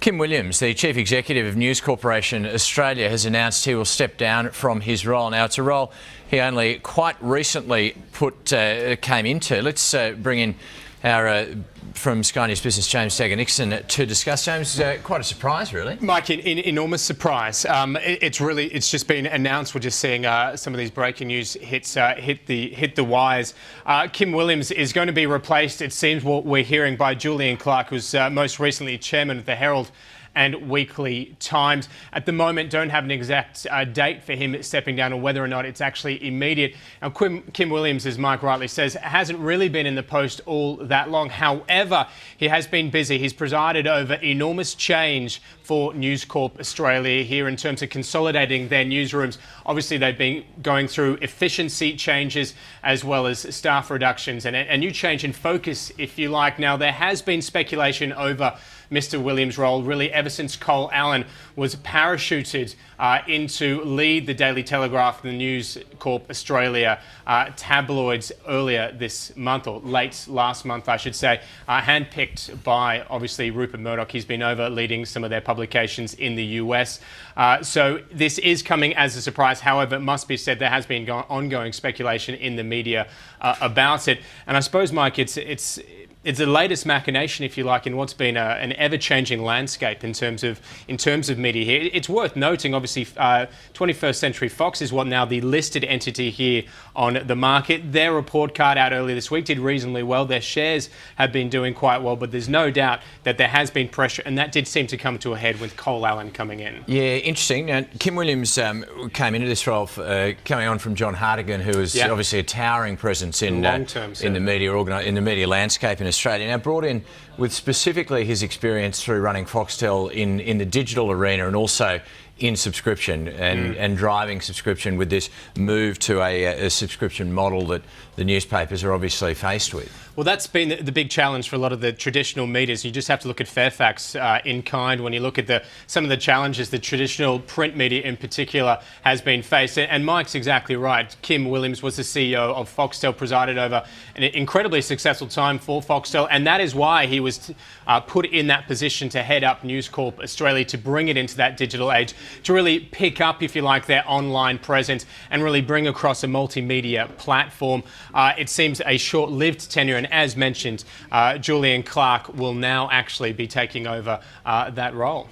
Kim Williams, the Chief Executive of News Corp Australia, has announced he will step down from his role. Now, it's a role he only quite recently came into. Let's bring in our from Sky News Business, James Dagger-Nixon, to discuss. James, quite a surprise, really. Mike, enormous surprise. It's just been announced. We're just seeing some of these breaking news hit the wires. Kim Williams is going to be replaced, it seems what we're hearing, by Julian Clark, who's most recently chairman of the Herald and Weekly Times. At the moment, don't have an exact date for him stepping down or whether or not it's actually immediate. Now, Kim Williams, as Mike rightly says, hasn't really been in the post all that long. However, he has been busy. He's presided over enormous change for News Corp Australia here in terms of consolidating their newsrooms. Obviously, they've been going through efficiency changes as well as staff reductions and a new change in focus, if you like. Now, there has been speculation over Mr. Williams' role really ever since Cole Allen was parachuted into lead the Daily Telegraph and the News Corp Australia tabloids earlier this month, or late last month, I should say, handpicked by, obviously, Rupert Murdoch. He's been over leading some of their publications in the US. So this is coming as a surprise. However, it must be said there has been ongoing speculation in the media about it. And I suppose, Mike, it's the latest machination, if you like, in what's been an ever-changing landscape in terms of media here. It's worth noting, obviously, 21st Century Fox is what now the listed entity here on the market. Their report card out earlier this week did reasonably well. Their shares have been doing quite well, but there's no doubt that there has been pressure, and that did seem to come to a head with Cole Allen coming in. Yeah, interesting. Now, Kim Williams came into this role coming on from John Hartigan, who is obviously a towering presence in the media landscape in Australia. Now, brought in with specifically his experience through running Foxtel in the digital arena and also in subscription and driving subscription with this move to a subscription model that the newspapers are obviously faced with. Well, that's been the big challenge for a lot of the traditional medias. You just have to look at Fairfax in kind when you look at some of the challenges the traditional print media in particular has been faced. And Mike's exactly right. Kim Williams was the CEO of Foxtel, presided over an incredibly successful time for Foxtel, and that is why he was put in that position to head up News Corp Australia, to bring it into that digital age, to really pick up, if you like, their online presence and really bring across a multimedia platform. It seems a short-lived tenure, and as mentioned, Julian Clark will now actually be taking over that role.